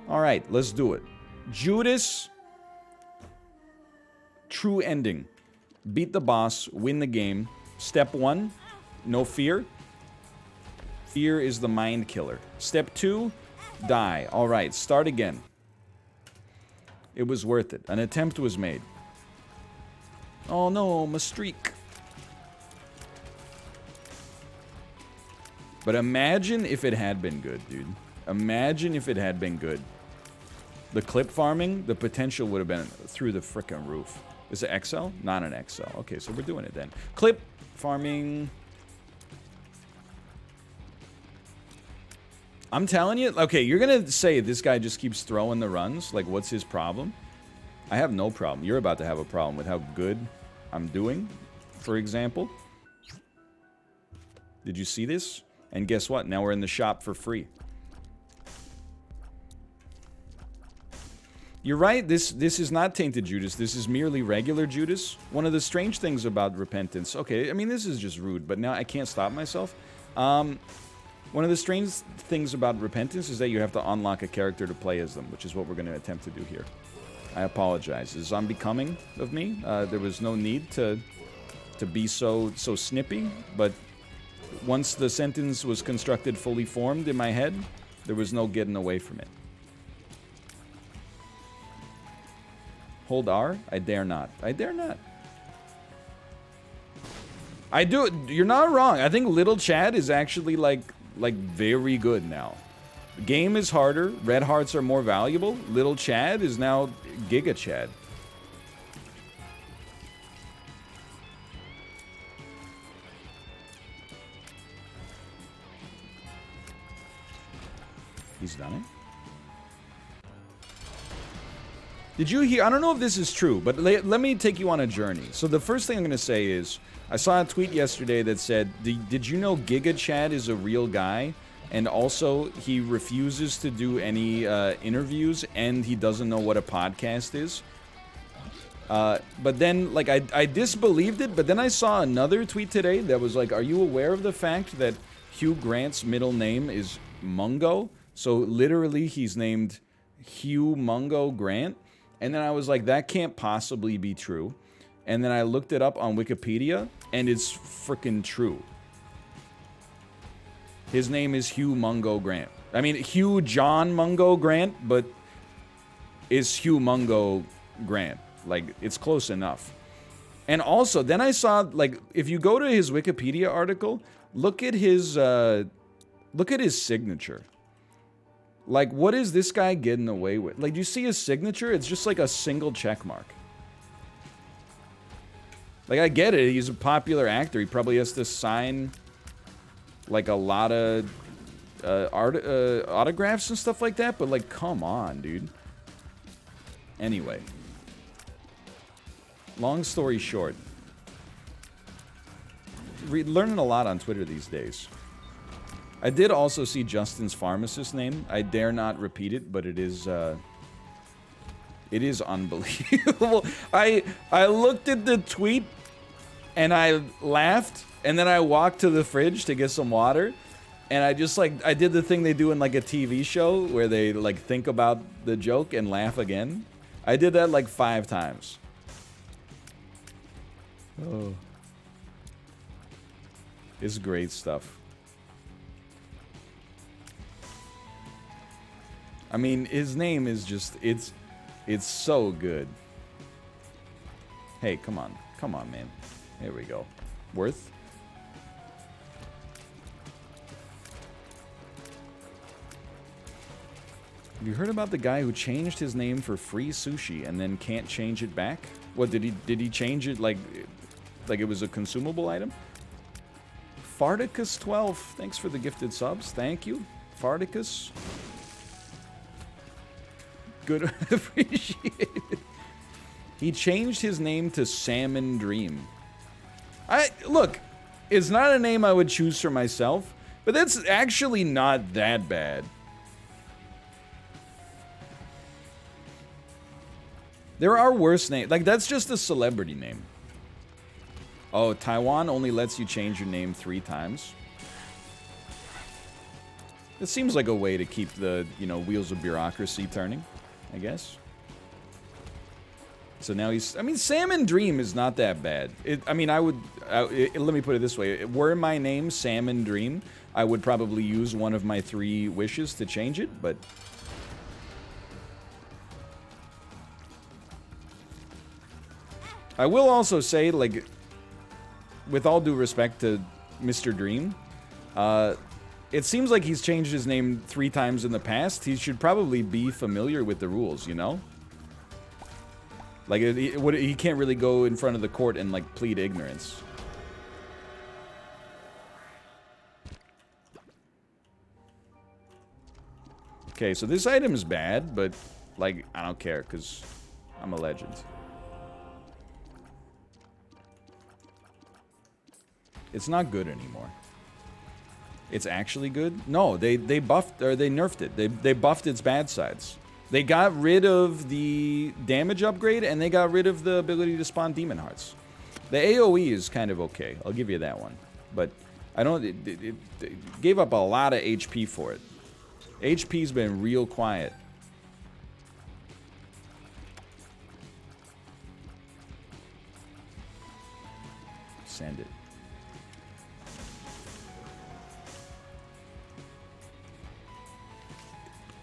Alright, let's do it. Judas. True ending. Beat the boss, win the game. Step 1, no fear. Fear is the mind killer. Step 2, die. Alright, start again. It was worth it. An attempt was made. Oh no, my streak. But imagine if it had been good, dude. Imagine if it had been good. The clip farming, the potential would have been through the frickin' roof. Is it XL? Not an XL. Okay, so we're doing it then. Clip farming. I'm telling you. Okay, you're gonna say this guy just keeps throwing the runs. Like, what's his problem? I have no problem. You're about to have a problem with how good I'm doing, for example. Did you see this? And guess what? Now we're in the shop for free. You're right, this is not Tainted Judas, this is merely regular Judas. One of the strange things about Repentance, okay, I mean, this is just rude, but now I can't stop myself. One of the strange things about Repentance is that you have to unlock a character to play as them, which is what we're going to attempt to do here. I apologize. It's unbecoming of me. There was no need to be so snippy, but once the sentence was constructed fully formed in my head, there was no getting away from it. Hold R? I dare not. I dare not. I do. You're not wrong. I think Little Chad is actually like very good now. The game is harder. Red hearts are more valuable. Little Chad is now Giga Chad. He's done it. Did you hear? I don't know if this is true, but let me take you on a journey. So the first thing I'm going to say is, I saw a tweet yesterday that said, did you know Giga Chad is a real guy? And also, he refuses to do any interviews, and he doesn't know what a podcast is. But then, like, I disbelieved it, but then I saw another tweet today that was like, are you aware of the fact that Hugh Grant's middle name is Mungo? So literally, he's named Hugh Mungo Grant. And then I was like, that can't possibly be true. And then I looked it up on Wikipedia, and it's freaking true. His name is Hugh Mungo Grant. I mean, Hugh John Mungo Grant, but it's Hugh Mungo Grant. Like, it's close enough. And also, then I saw, like, if you go to his Wikipedia article, look at his signature. Like, what is this guy getting away with? Like, do you see his signature? It's just like a single check mark. Like, I get it. He's a popular actor. He probably has to sign, like, a lot of autographs and stuff like that. But, like, come on, dude. Anyway. Long story short. Learning a lot on Twitter these days. I did also see Justin's pharmacist name. I dare not repeat it, but it is unbelievable. I looked at the tweet and I laughed, and then I walked to the fridge to get some water, and I just, like, I did the thing they do in, like, a TV show where they, like, think about the joke and laugh again. I did that like 5 times. Oh. It's great stuff. I mean, his name is just, it's so good. Hey, come on, man. Here we go. Worth? Have you heard about the guy who changed his name for free sushi and then can't change it back? What, did he change it like it was a consumable item? Farticus12, thanks for the gifted subs. Thank you, Farticus. Good, appreciated. He changed his name to Salmon Dream. Look, it's not a name I would choose for myself, but that's actually not that bad. There are worse names. Like, that's just a celebrity name. Oh, Taiwan only lets you change your name 3 times. It seems like a way to keep the, you know, wheels of bureaucracy turning, I guess. So now he's... I mean, Salmon Dream is not that bad. I mean, let me put it this way. Were my name Salmon Dream, I would probably use one of my 3 wishes to change it, but... I will also say, like, with all due respect to Mr. Dream, it seems like he's changed his name 3 times in the past. He should probably be familiar with the rules, you know? Like, he can't really go in front of the court and, like, plead ignorance. Okay, so this item is bad, but, like, I don't care, because I'm a legend. It's not good anymore. It's actually good? No, they buffed, or they nerfed it. They buffed its bad sides. They got rid of the damage upgrade, and they got rid of the ability to spawn demon hearts. The AoE is kind of okay. I'll give you that one. But I don't... It gave up a lot of HP for it. HP's been real quiet. Send it.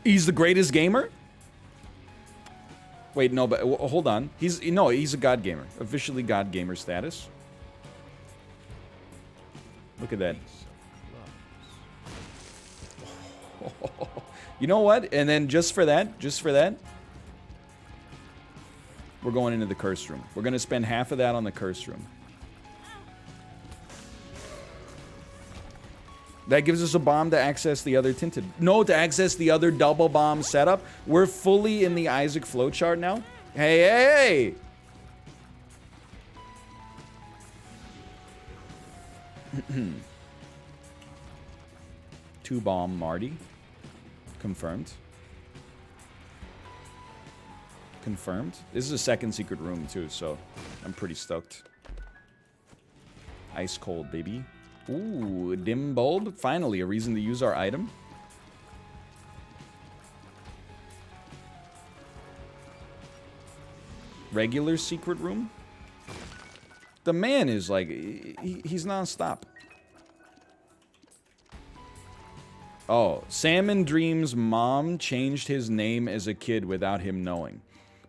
He's the greatest gamer? Wait, no, but hold on. He's a god gamer. Officially god gamer status. Look at that. You know what? And then just for that, we're going into the curse room. We're going to spend half of that on the curse room. That gives us a bomb to access the other tinted. No, to access the other double bomb setup. We're fully in the Isaac flowchart now. Hey, hey! 2 bomb Marty. Confirmed. Confirmed. This is a second secret room too, so I'm pretty stoked. Ice cold, baby. Ooh, dim bulb. Finally, a reason to use our item. Regular secret room. The man is like, he's non-stop. Oh, Salmon Dream's mom changed his name as a kid without him knowing.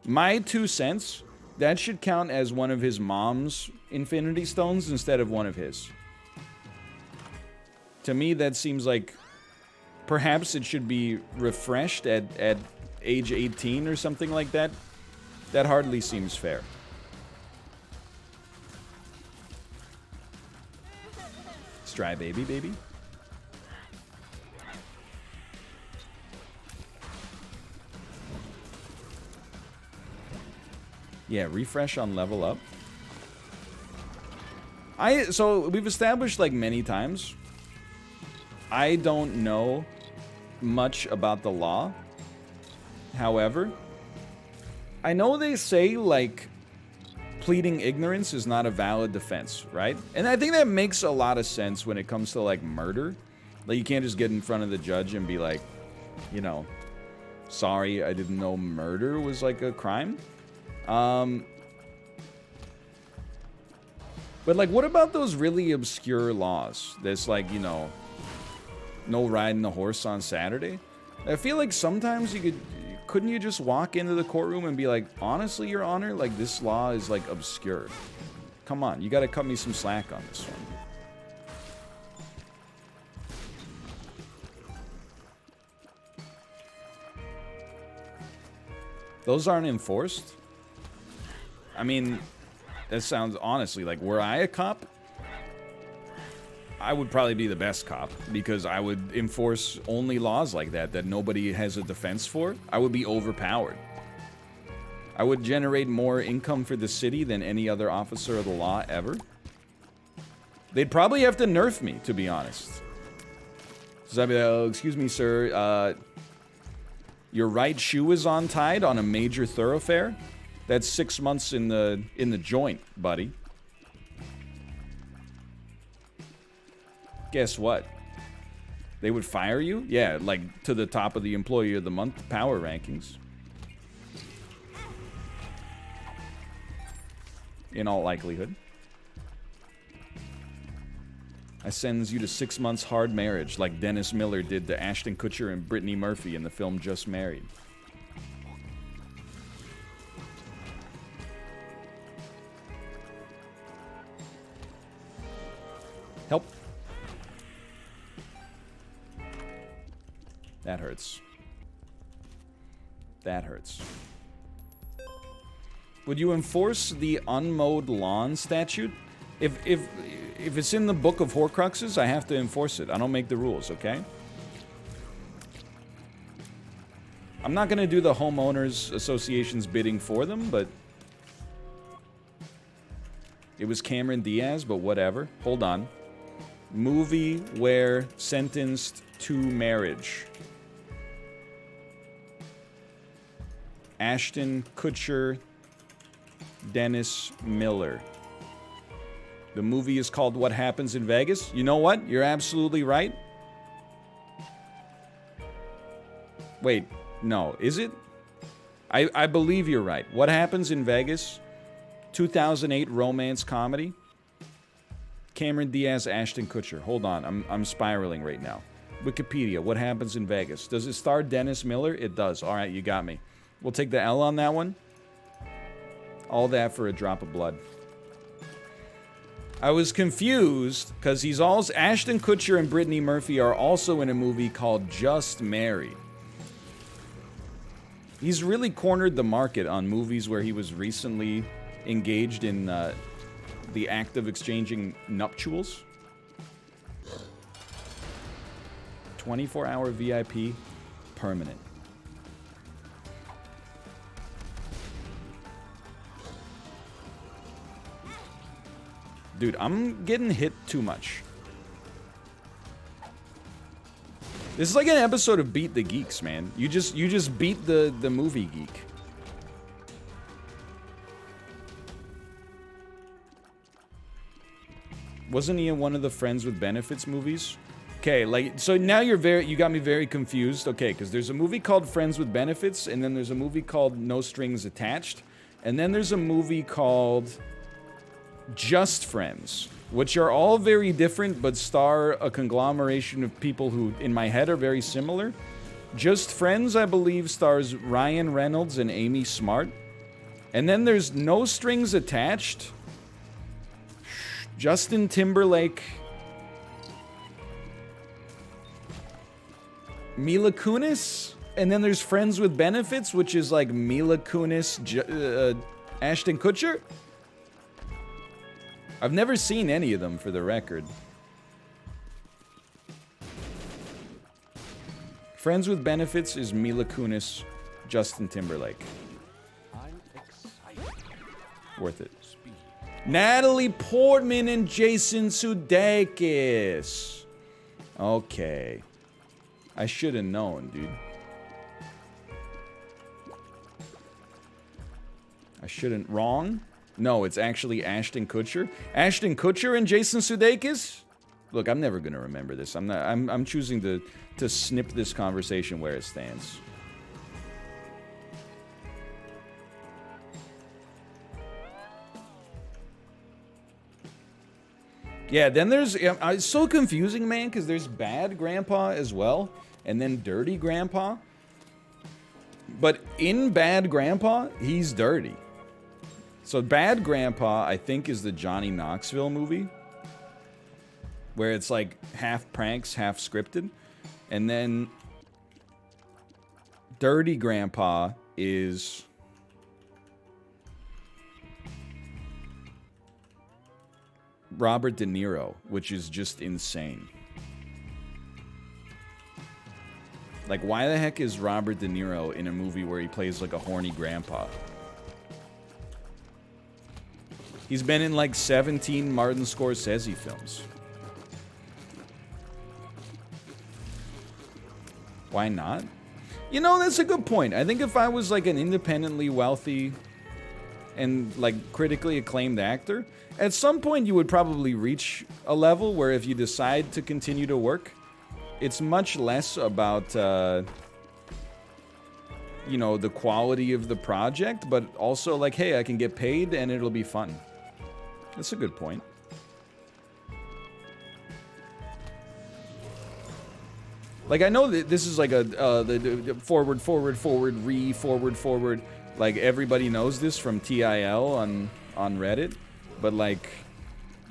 My 2 cents, that should count as one of his mom's Infinity Stones instead of one of his. To me, that seems like perhaps it should be refreshed at age 18 or something like that. That hardly seems fair. Stry baby, baby. Yeah, refresh on level up. So we've established like many times, I don't know much about the law. However, I know they say, like, pleading ignorance is not a valid defense, right? And I think that makes a lot of sense when it comes to, like, murder. Like, you can't just get in front of the judge and be like, you know, sorry, I didn't know murder was, like, a crime. But, like, what about those really obscure laws? That's, like, you know, no riding the horse on Saturday? I feel like sometimes couldn't you just walk into the courtroom and be like, honestly, Your Honor, like, this law is, like, obscure. Come on, you gotta cut me some slack on this one. Those aren't enforced? I mean, that sounds, honestly, like, were I a cop, I would probably be the best cop, because I would enforce only laws like that nobody has a defense for. I would be overpowered. I would generate more income for the city than any other officer of the law ever. They'd probably have to nerf me, to be honest. So I'd be like, oh, excuse me, sir, your right shoe is untied on a major thoroughfare? That's 6 months in the joint, buddy. Guess what? They would fire you? Yeah, like to the top of the Employee of the Month power rankings. In all likelihood. I sends you to 6 months hard marriage like Dennis Miller did to Ashton Kutcher and Brittany Murphy in the film Just Married. Help. That hurts. That hurts. Would you enforce the unmowed lawn statute? If it's in the Book of Horcruxes, I have to enforce it. I don't make the rules, okay? I'm not gonna do the homeowners association's bidding for them, but it was Cameron Diaz, but whatever. Hold on. Movie where sentenced to marriage. Ashton Kutcher, Dennis Miller. The movie is called What Happens in Vegas. You know what? You're absolutely right. Wait, no, is it? I believe you're right. What Happens in Vegas? 2008 romance comedy. Cameron Diaz, Ashton Kutcher. Hold on, I'm spiraling right now. Wikipedia, What Happens in Vegas. Does it star Dennis Miller? It does. All right, you got me. We'll take the L on that one. All that for a drop of blood. I was confused because he's also Ashton Kutcher and Brittany Murphy are also in a movie called Just Married. He's really cornered the market on movies where he was recently engaged in the act of exchanging nuptials. 24-hour VIP, permanent. Dude, I'm getting hit too much. This is like an episode of Beat the Geeks, man. You just beat the movie geek. Wasn't he in one of the Friends with Benefits movies? Okay, like, so now you got me very confused. Okay, because there's a movie called Friends with Benefits, and then there's a movie called No Strings Attached, and then there's a movie called Just Friends, which are all very different but star a conglomeration of people who, in my head, are very similar. Just Friends, I believe, stars Ryan Reynolds and Amy Smart. And then there's No Strings Attached. Justin Timberlake. Mila Kunis. And then there's Friends with Benefits, which is like Mila Kunis, Ashton Kutcher. I've never seen any of them, for the record. Friends with Benefits is Mila Kunis, Justin Timberlake. I'm excited. Worth it. Natalie Portman and Jason Sudeikis. Okay. I should have known, dude. I shouldn't. Wrong? No, it's actually Ashton Kutcher. Ashton Kutcher and Jason Sudeikis? Look, I'm never gonna remember this. I'm choosing to snip this conversation where it stands. Yeah, then there's... it's so confusing, man, because there's Bad Grandpa as well, and then Dirty Grandpa. But in Bad Grandpa, he's dirty. So Bad Grandpa, I think, is the Johnny Knoxville movie, where it's like half pranks, half scripted. And then Dirty Grandpa is... Robert De Niro, which is just insane. Like, why the heck is Robert De Niro in a movie where he plays like a horny grandpa? He's been in like 17 Martin Scorsese films. Why not? You know, that's a good point. I think if I was like an independently wealthy and like critically acclaimed actor, at some point you would probably reach a level where if you decide to continue to work, it's much less about, you know, the quality of the project, but also like, hey, I can get paid and it'll be fun. That's a good point. Like, I know that this is like the forward, forward. Like, everybody knows this from TIL on Reddit. But, like,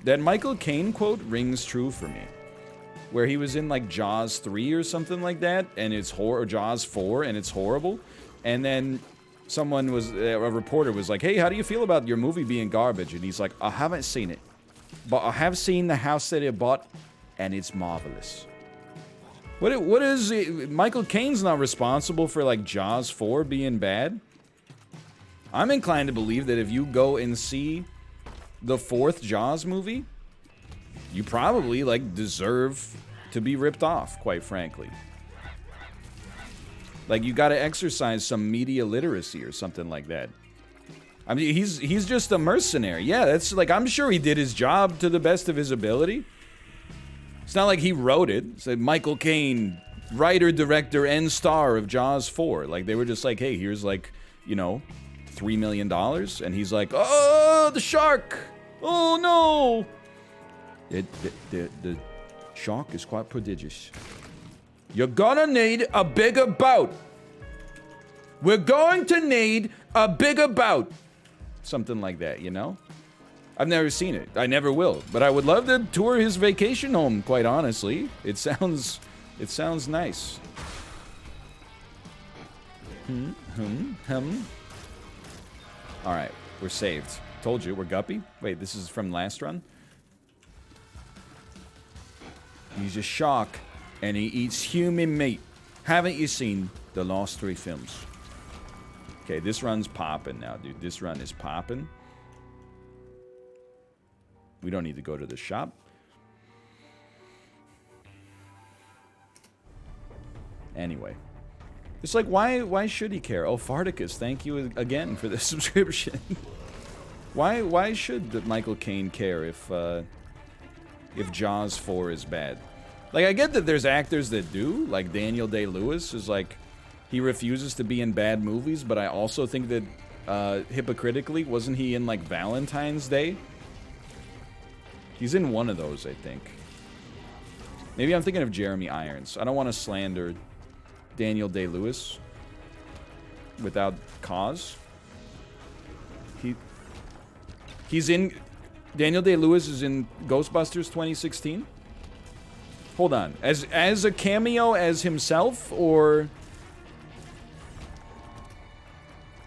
that Michael Caine quote rings true for me. Where he was in, like, Jaws 3 or something like that, and it's or Jaws 4, and it's horrible. And then someone was, a reporter was like, hey, how do you feel about your movie being garbage? And he's like, I haven't seen it. But I have seen the house that it bought, and it's marvelous. What is it? Michael Caine's not responsible for, like, Jaws 4 being bad? I'm inclined to believe that if you go and see the 4th Jaws movie, you probably, like, deserve to be ripped off, quite frankly. Like, you gotta exercise some media literacy or something like that. I mean, he's just a mercenary. Yeah, that's, like, I'm sure he did his job to the best of his ability. It's not like he wrote it. It said Michael Caine, writer, director, and star of Jaws 4. Like, they were just like, hey, here's, like, you know, $3 million. And he's like, oh, the shark! Oh, no! The shark is quite prodigious. You're gonna need a bigger boat. We're going to need a bigger boat. Something like that, you know? I've never seen it. I never will. But I would love to tour his vacation home, quite honestly. It sounds nice. Alright, we're saved. Told you, we're Guppy. Wait, this is from last run? He's a shark, and he eats human meat. Haven't you seen the last 3 films? Okay, this run's popping now, dude. This run is popping. We don't need to go to the shop. Anyway. It's like, why should he care? Oh, Farticus, thank you again for the subscription. Why should Michael Caine care if Jaws 4 is bad? Like, I get that there's actors that do, like Daniel Day-Lewis is like, he refuses to be in bad movies, but I also think that, hypocritically, wasn't he in, like, Valentine's Day? He's in one of those, I think. Maybe I'm thinking of Jeremy Irons. I don't want to slander Daniel Day-Lewis without cause. He's in... Daniel Day-Lewis is in Ghostbusters 2016? Hold on. As a cameo as himself, or...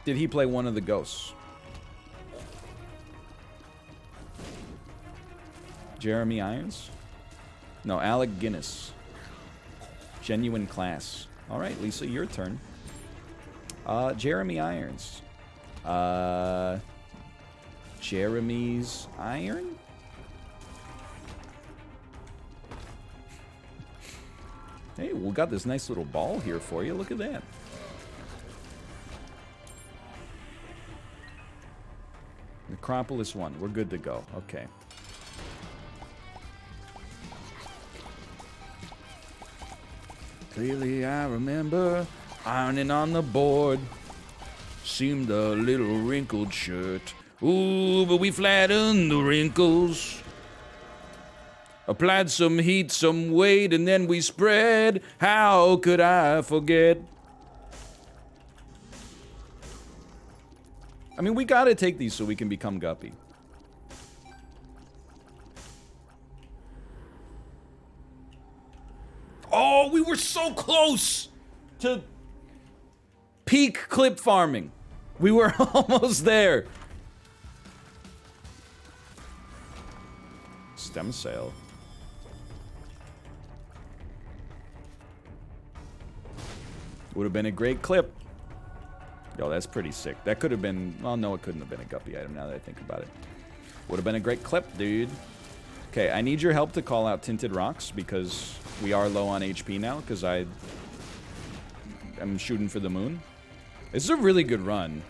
did he play one of the ghosts? Jeremy Irons? No, Alec Guinness. Genuine Class. Alright, Lisa, your turn. Jeremy Irons. Jeremy's Iron? Hey, we got this nice little ball here for you. Look at that. Necropolis 1. We're good to go. Okay. Clearly I remember ironing on the board. Seemed a little wrinkled shirt. Ooh, but we flattened the wrinkles. Applied some heat, some weight, and then we spread. How could I forget? I mean, we gotta take these so we can become Guppy. Oh, we were so close to peak clip farming. We were almost there. Stem cell. Would have been a great clip. Yo, that's pretty sick. That could have been... well, no, it couldn't have been a Guppy item now that I think about it. Would have been a great clip, dude. Okay, I need your help to call out Tinted Rocks because we are low on HP now because I'm shooting for the moon. This is a really good run.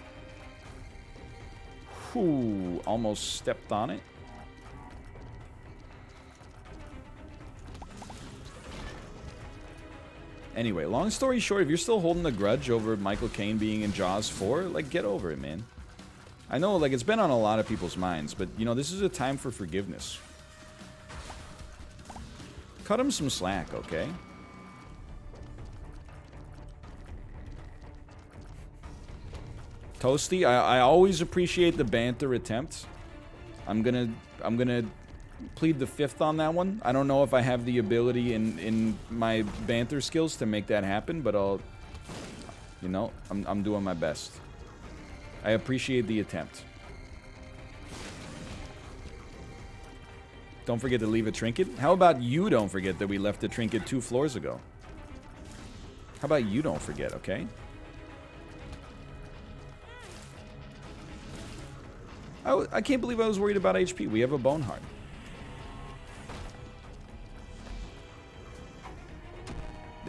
Whew, almost stepped on it. Anyway, long story short, if you're still holding a grudge over Michael Caine being in Jaws 4, like, get over it, man. I know, like, it's been on a lot of people's minds, but, you know, this is a time for forgiveness. Cut him some slack, okay? Toasty, I always appreciate the banter attempt. I'm gonna plead the fifth on that one. I don't know if I have the ability in my banter skills to make that happen, but I'll, you know, I'm doing my best. I appreciate the attempt. Don't forget to leave a trinket. How about you don't forget that we left a trinket 2 floors ago? How about you don't forget, okay? I can't believe I was worried about HP. We have a bone heart.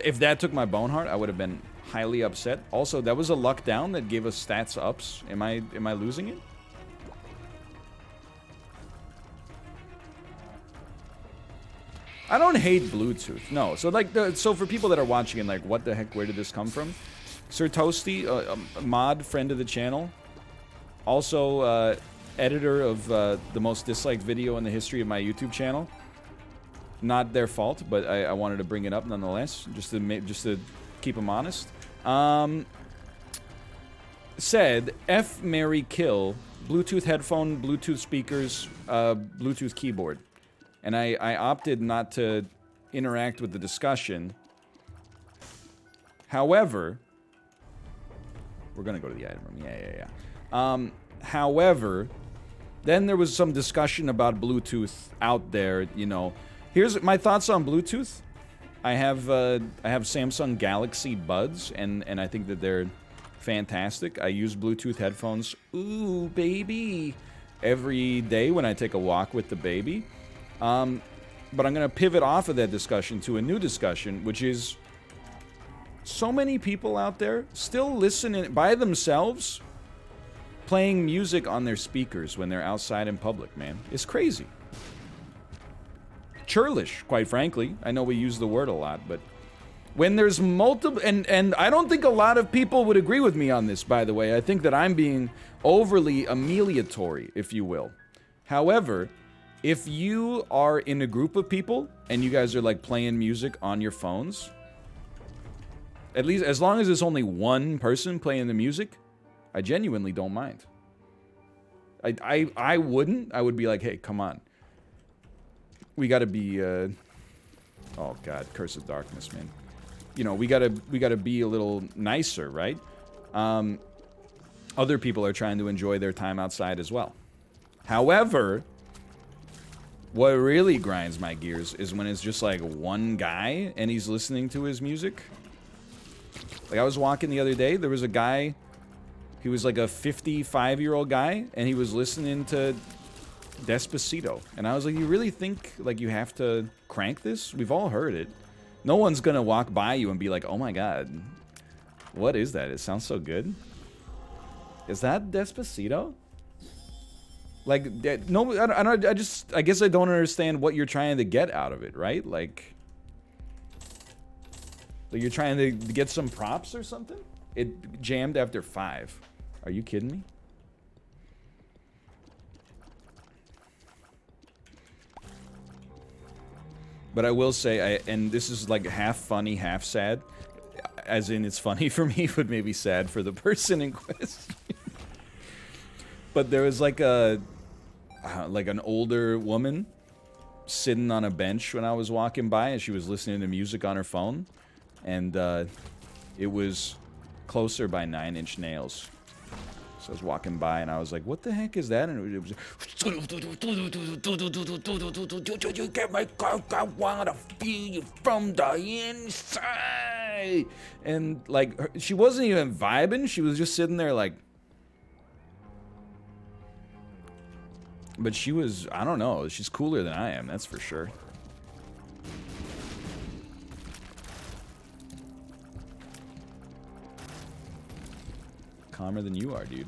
If that took my bone heart, I would have been highly upset. Also, that was a luck down that gave us stats ups. Am I losing it? I don't hate Bluetooth. No. So like so for people that are watching and like, what the heck, where did this come from? Sir Toasty, a mod friend of the channel, also editor of the most disliked video in the history of my YouTube channel. Not their fault, but I wanted to bring it up nonetheless, just to keep them honest. Said, F, marry, kill, Bluetooth headphone, Bluetooth speakers, Bluetooth keyboard. And I opted not to interact with the discussion. However, we're gonna go to the item room. Yeah. However, then there was some discussion about Bluetooth out there, you know. Here's my thoughts on Bluetooth. I have Samsung Galaxy Buds, and I think that they're fantastic. I use Bluetooth headphones, ooh, baby, every day when I take a walk with the baby. But I'm going to pivot off of that discussion to a new discussion, which is so many people out there still listening by themselves, playing music on their speakers when they're outside in public, man. It's crazy. Churlish, quite frankly. I know we use the word a lot, but when there's multiple, and I don't think a lot of people would agree with me on this, by the way. I think that I'm being overly amelioratory, if you will. However, if you are in a group of people and you guys are like playing music on your phones, at least as long as it's only one person playing the music, I genuinely don't mind. I wouldn't. I would be like, hey, come on. We gotta be, oh god, Curse of Darkness, man. You know, we gotta be a little nicer, right? Other people are trying to enjoy their time outside as well. However, what really grinds my gears is when it's just like one guy and he's listening to his music. Like I was walking the other day, there was a guy, he was like a 55-year-old guy, and he was listening to Despacito. And I was like, you really think like you have to crank this? We've all heard it. No one's gonna walk by you and be like, oh my god, what is that? It sounds so good. Is that Despacito? Like, no, I guess I don't understand what you're trying to get out of it, right? Like you're trying to get some props or something? It jammed after 5. Are you kidding me? But I will say, and this is like half funny, half sad, as in it's funny for me, but maybe sad for the person in question. But there was like an older woman sitting on a bench when I was walking by, and she was listening to music on her phone, and it was Closer by 9 Inch Nails. So I was walking by and I was like, what the heck is that? And it was you get my coke, I wanna feel you from the inside. And like she wasn't even vibing, she was just sitting there like, but she was, I don't know, she's cooler than I am, that's for sure. Calmer than you are, dude.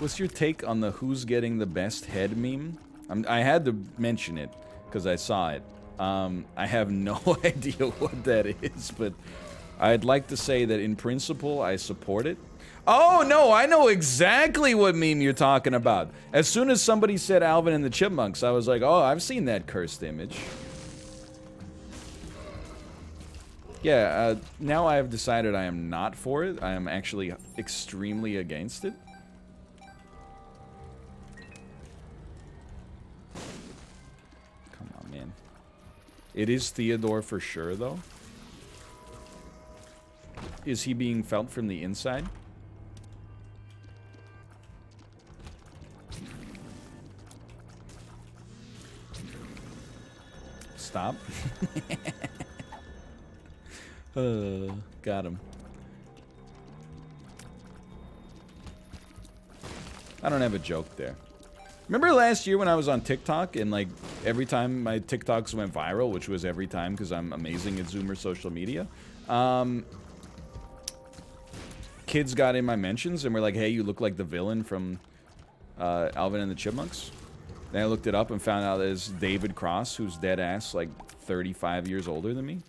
What's your take on the who's getting the best head meme? I had to mention it because I saw it. I have no idea what that is, but I'd like to say that in principle I support it. Oh no, I know exactly what meme you're talking about. As soon as somebody said Alvin and the Chipmunks, I was like, oh, I've seen that cursed image. Yeah, now I have decided I am not for it. I am actually extremely against it. Come on, man. It is Theodore for sure, though. Is he being felt from the inside? Stop. Got him. I don't have a joke there. Remember last year when I was on TikTok and like every time my TikToks went viral, which was every time because I'm amazing at Zoomer social media, kids got in my mentions and were like, hey, you look like the villain from Alvin and the Chipmunks. Then I looked it up and found out that it's David Cross, who's dead ass like 35 years older than me.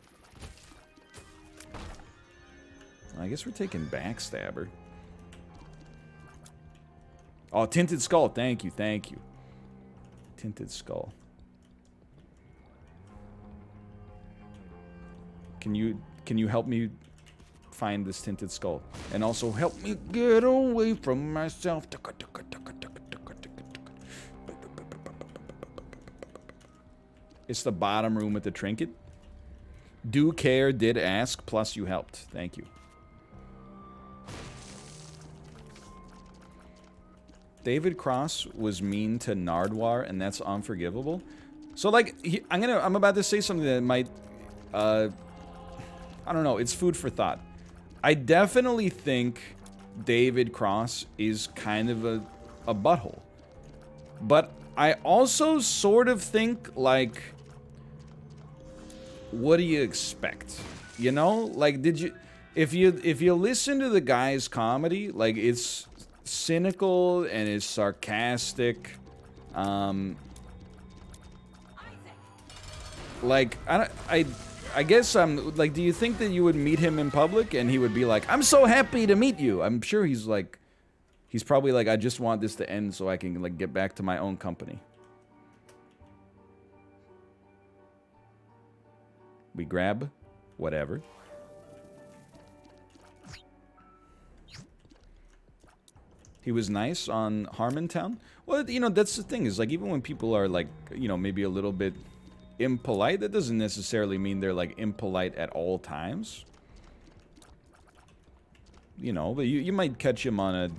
I guess we're taking Backstabber. Oh, Tinted Skull. Thank you, thank you. Tinted Skull. Can you help me find this Tinted Skull? And also help me get away from myself. It's the bottom room with the trinket. Do care, did ask, plus you helped. Thank you. David Cross was mean to Nardwuar, and that's unforgivable. So, like, I'm about to say something that might, I don't know, it's food for thought. I definitely think David Cross is kind of a butthole. But I also sort of think, like, what do you expect? You know? Like, if you listen to the guy's comedy, like, it's cynical and is sarcastic. Like, I guess I'm like, do you think that you would meet him in public and he would be like, I'm so happy to meet you? I'm sure he's probably like, I just want this to end so I can like get back to my own company. We grab whatever. He was nice on Harmontown. Well, you know, that's the thing, is like, even when people are like, you know, maybe a little bit impolite, that doesn't necessarily mean they're like impolite at all times. You know, but you might catch him on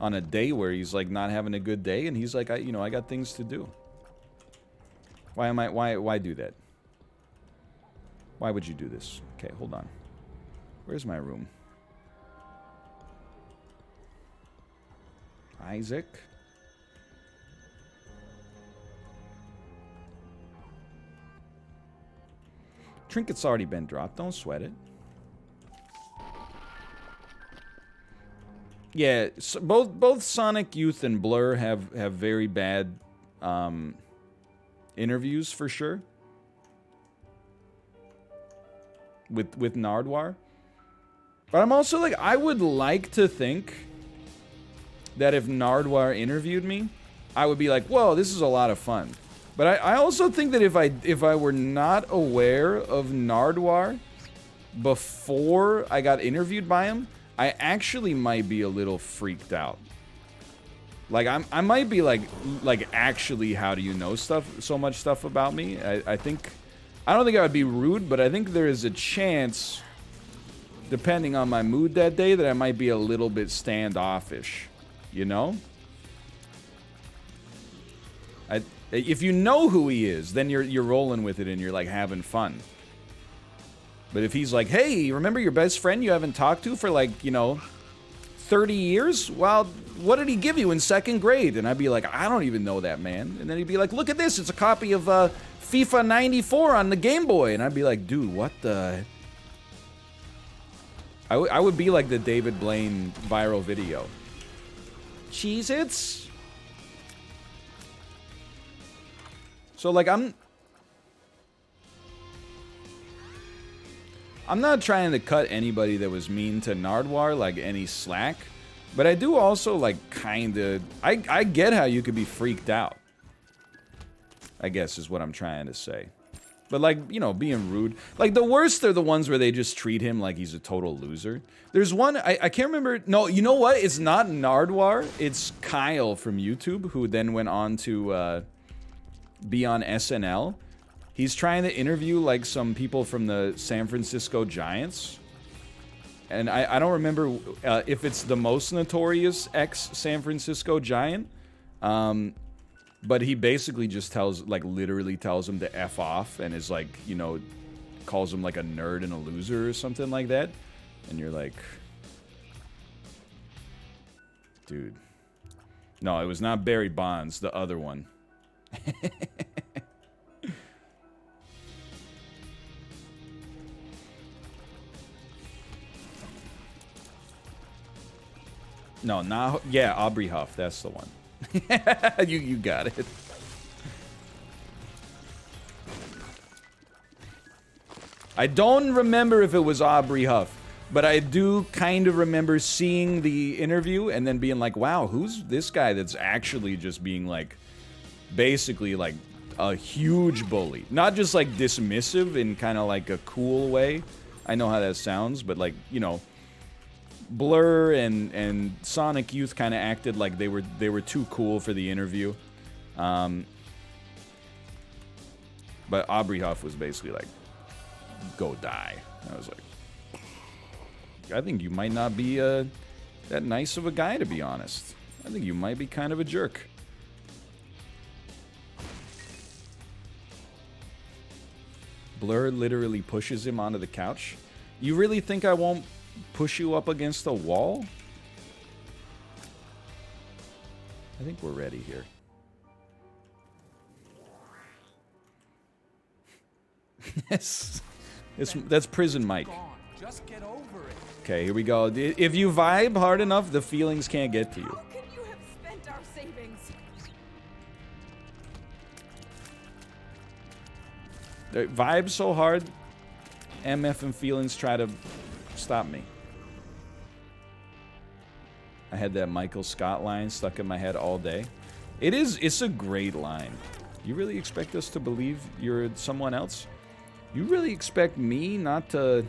a day where he's like not having a good day and he's like, I got things to do. Why do that? Why would you do this? Okay, hold on. Where's my room? Isaac. Trinket's already been dropped. Don't sweat it. Yeah, so both Sonic Youth and Blur have very bad interviews for sure. With Nardwuar. But I'm also like, I would like to think that if Nardwuar interviewed me, I would be like, whoa, this is a lot of fun. But I also think that if I were not aware of Nardwuar before I got interviewed by him, I actually might be a little freaked out. Like, I might be like actually, how do you know so much stuff about me? I don't think I would be rude, but I think there is a chance, depending on my mood that day, that I might be a little bit standoffish. You know? If you know who he is, then you're rolling with it and you're like having fun. But if he's like, hey, remember your best friend you haven't talked to for like, 30 years? Well, what did he give you in 2nd grade? And I'd be like, I don't even know that man. And then he'd be like, look at this, it's a copy of FIFA 94 on the Game Boy. And I'd be like, dude, what the... I would be like the David Blaine viral video. Cheez-Its? So, like, I'm not trying to cut anybody that was mean to Nardwuar, like, any slack. But I do also, like, kinda... I get how you could be freaked out. I guess is what I'm trying to say. But, like, you know, being rude. Like, the worst are the ones where they just treat him like he's a total loser. There's one, I can't remember... No, you know what? It's not Nardwuar. It's Kyle from YouTube, who then went on to be on SNL. He's trying to interview, like, some people from the San Francisco Giants. And I don't remember if it's the most notorious ex-San Francisco Giant. But he basically just tells, like, literally tells him to F off and is like, you know, calls him like a nerd and a loser or something like that. And you're like, dude. No, it was not Barry Bonds, the other one. No, not, yeah, Aubrey Huff, that's the one. you got it. I don't remember if it was Aubrey Huff, but I do kind of remember seeing the interview and then being like, wow, who's this guy that's actually just being like, basically like a huge bully. Not just like dismissive in kind of like a cool way. I know how that sounds, but like, you know, Blur and Sonic Youth kind of acted like they were too cool for the interview. But Aubrey Huff was basically like, go die. I was like, I think you might not be that nice of a guy, to be honest. I think you might be kind of a jerk. Blur literally pushes him onto the couch. You really think I won't push you up against the wall? I think we're ready here. Yes. That's Prison Mike. Just get over it. Okay, here we go. If you vibe hard enough, the feelings can't get to you. How can you have spent our savings? Vibe so hard, MF and feelings try to stop me. I had that Michael Scott line stuck in my head all day. It's a great line. You really expect us to believe you're someone else? You really expect me not to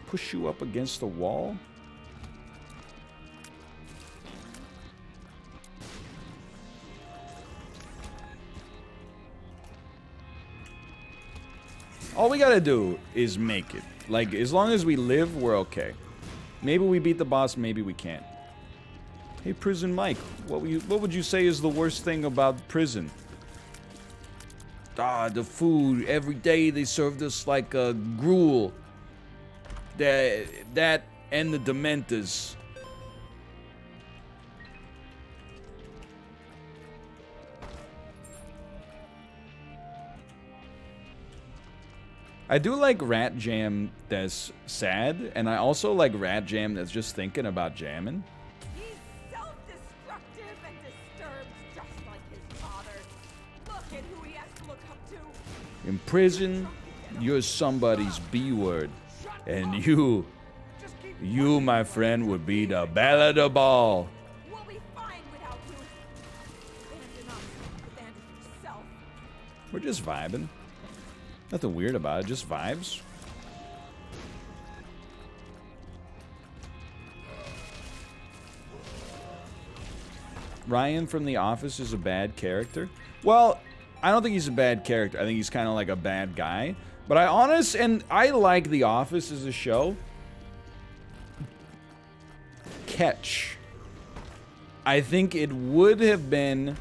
push you up against the wall? All we gotta do is make it. Like, as long as we live, we're okay. Maybe we beat the boss, maybe we can't. Hey, Prison Mike, what would you say is the worst thing about prison? Ah, the food. Every day they served us like a gruel. That and the Dementors. I do like Rat Jam that's sad, and I also like Rat Jam that's just thinking about jamming. He's self-destructive and disturbed just like his father. Look at who he has to look up to. In prison, you're somebody's B-word. And you, my friend, would be the belle of the ball. We'll be fine without you. Abandon us, abandon yourself. We're just vibing. Nothing weird about it, just vibes. Ryan from The Office is a bad character. Well, I don't think he's a bad character. I think he's kind of like a bad guy. But I like The Office as a show. Catch. I think it would have been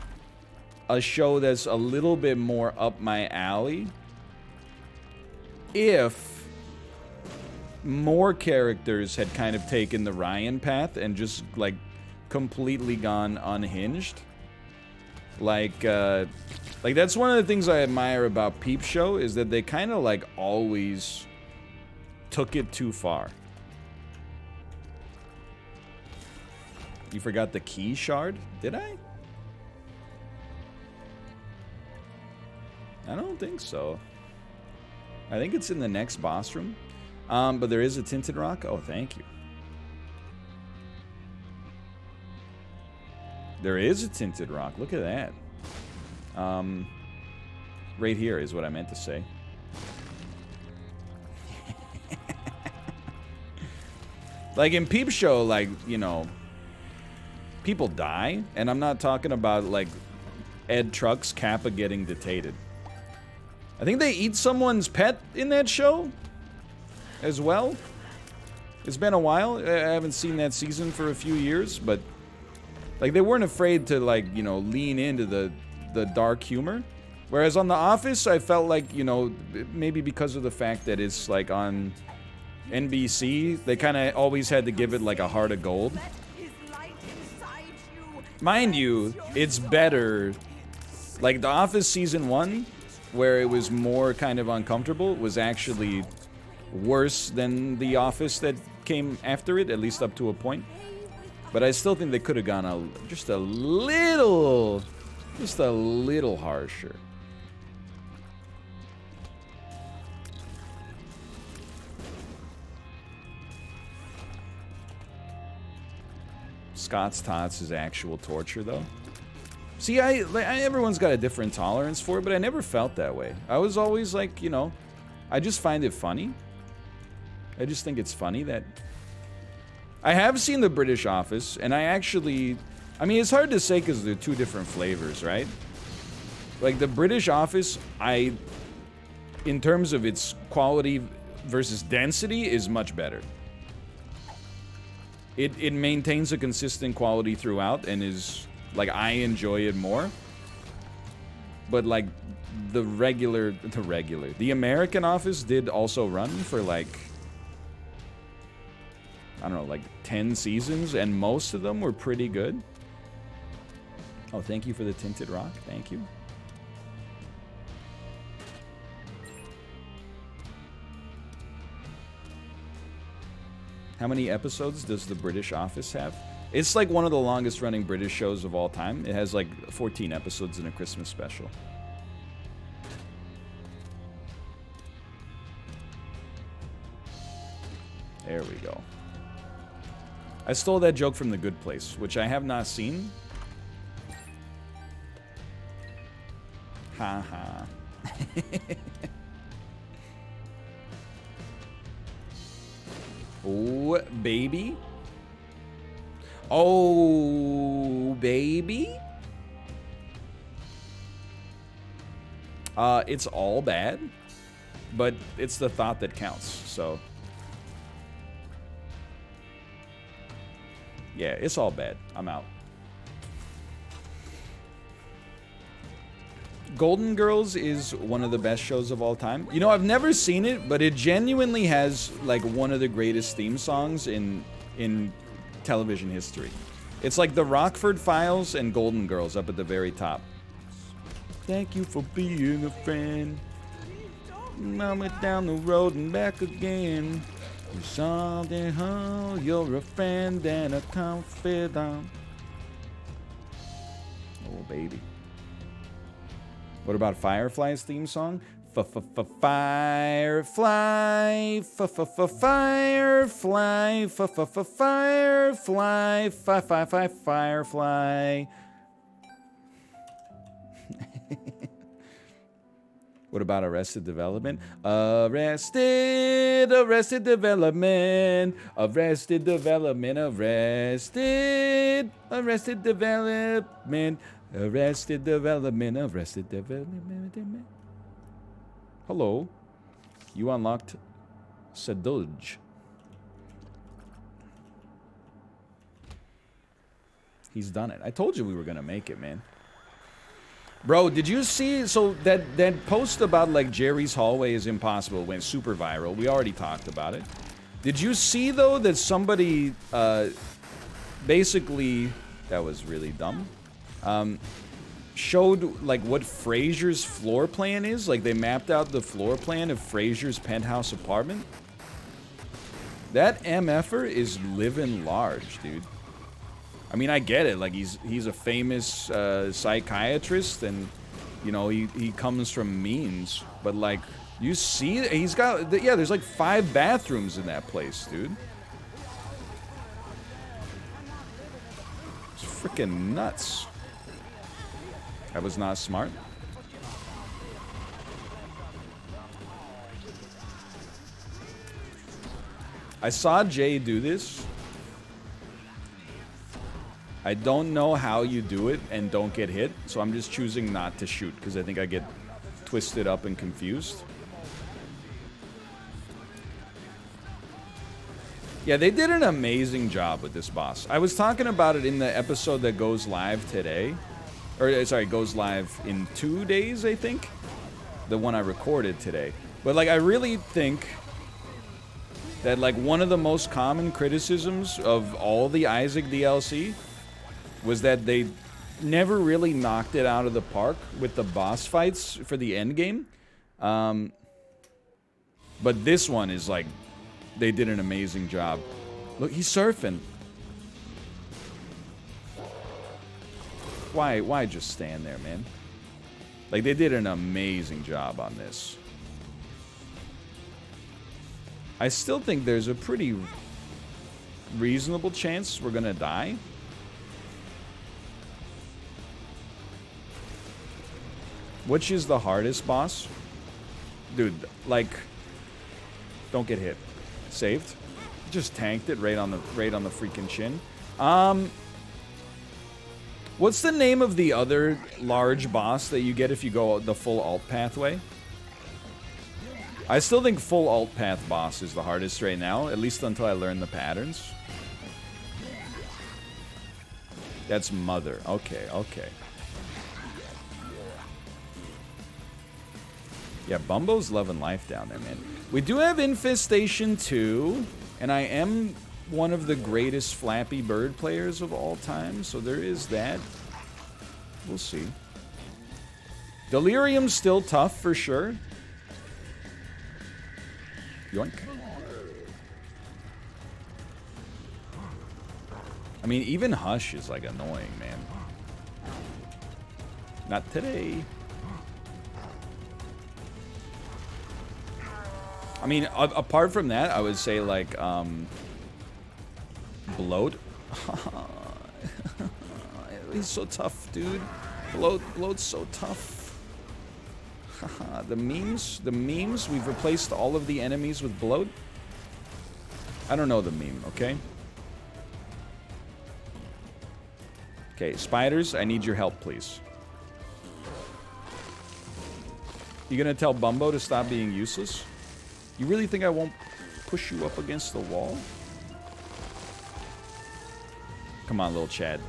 a show that's a little bit more up my alley if more characters had kind of taken the Ryan path and just, like, completely gone unhinged. Like, that's one of the things I admire about Peep Show, is that they kind of, like, always took it too far. You forgot the key shard? Did I? I don't think so. I think it's in the next boss room. But there is a tinted rock. Oh, thank you. There is a tinted rock. Look at that. Right here is what I meant to say. Like in Peep Show, like, you know, people die. And I'm not talking about, like, Ed Truck's Kappa getting detated. I think they eat someone's pet in that show as well. It's been a while. I haven't seen that season for a few years, but like they weren't afraid to, like, you know, lean into the dark humor. Whereas on The Office, I felt like, you know, maybe because of the fact that it's like on NBC, they kind of always had to give it like a heart of gold. Mind you, it's better. Like The Office season 1, where it was more kind of uncomfortable, was actually worse than The Office that came after it, at least up to a point. But I still think they could have gone just a little harsher. Scott's Tots is actual torture, though. See, everyone's got a different tolerance for it, but I never felt that way. I was always like, you know, I just find it funny. I just think it's funny that... I have seen The British Office, and I actually... I mean, it's hard to say because they're two different flavors, right? Like, The British Office, in terms of its quality versus density, is much better. It maintains a consistent quality throughout and is... Like, I enjoy it more. But, like, the American Office did also run for, like, I don't know, like 10 seasons, and most of them were pretty good. Oh, thank you for the tinted rock. Thank you. How many episodes does The British Office have? It's like one of the longest running British shows of all time. It has like 14 episodes in a Christmas special. There we go. I stole that joke from The Good Place, which I have not seen. Ha ha. Oh, baby. Oh, baby. It's all bad, but it's the thought that counts, so. Yeah, it's all bad. I'm out. Golden Girls is one of the best shows of all time. You know, I've never seen it, but it genuinely has like one of the greatest theme songs in television history. It's like the Rockford Files and Golden Girls up at the very top. Thank you for being a friend. Mama down the road and back again. You're something, huh? You're a friend and a confidant. Oh, baby. What about Firefly's theme song? Firefly, Firefly, Firefly, Firefly. What about Arrested Development? Arrested Development, Arrested Development, Arrested Development, Arrested Development, Arrested Development. Hello. You unlocked Saduj. He's done it. I told you we were gonna make it, man. Bro, did you see, so that post about like Jerry's hallway is impossible went super viral. We already talked about it. Did you see though that somebody basically, that was really dumb, showed like what Frasier's floor plan is? Like they mapped out the floor plan of Frasier's penthouse apartment. That MFer is living large, dude. I mean, I get it. Like, he's a famous psychiatrist, and you know, he comes from means. But like, you see, he's got yeah. There's like 5 bathrooms in that place, dude. It's freaking nuts. That was not smart. I saw Jay do this. I don't know how you do it and don't get hit, so I'm just choosing not to shoot because I think I get twisted up and confused. Yeah, they did an amazing job with this boss. I was talking about it in the episode that goes live today. Or, sorry, goes live in 2 days, I think. The one I recorded today. But, like, I really think that, like, one of the most common criticisms of all the Isaac DLC was that they never really knocked it out of the park with the boss fights for the end game. But this one is, like, they did an amazing job. Look, he's surfing. Why just stand there, man? Like, they did an amazing job on this. I still think there's a pretty reasonable chance we're gonna die. Which is the hardest boss? Dude, like, don't get hit. Saved. Just tanked it right on the freaking chin. What's the name of the other large boss that you get if you go the full alt pathway? I still think full alt path boss is the hardest right now, at least until I learn the patterns. That's Mother. Okay, okay. Yeah, Bumbo's loving life down there, man. We do have Infestation 2, and I am one of the greatest Flappy Bird players of all time, so there is that. We'll see. Delirium's still tough for sure. Yoink. I mean, even Hush is like annoying, man. Not today. I mean, apart from that, I would say like Bloat. He's so tough, dude. Bloat's so tough. The memes, we've replaced all of the enemies with Bloat. I don't know the meme, okay? Okay, spiders, I need your help, please. You gonna tell Bumbo to stop being useless? You really think I won't push you up against the wall? Come on, little Chad.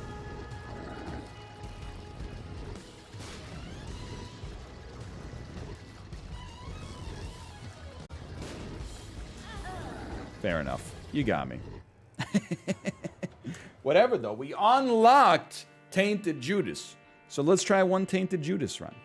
Fair enough. You got me. Whatever, though. We unlocked Tainted Judas. So let's try one Tainted Judas run.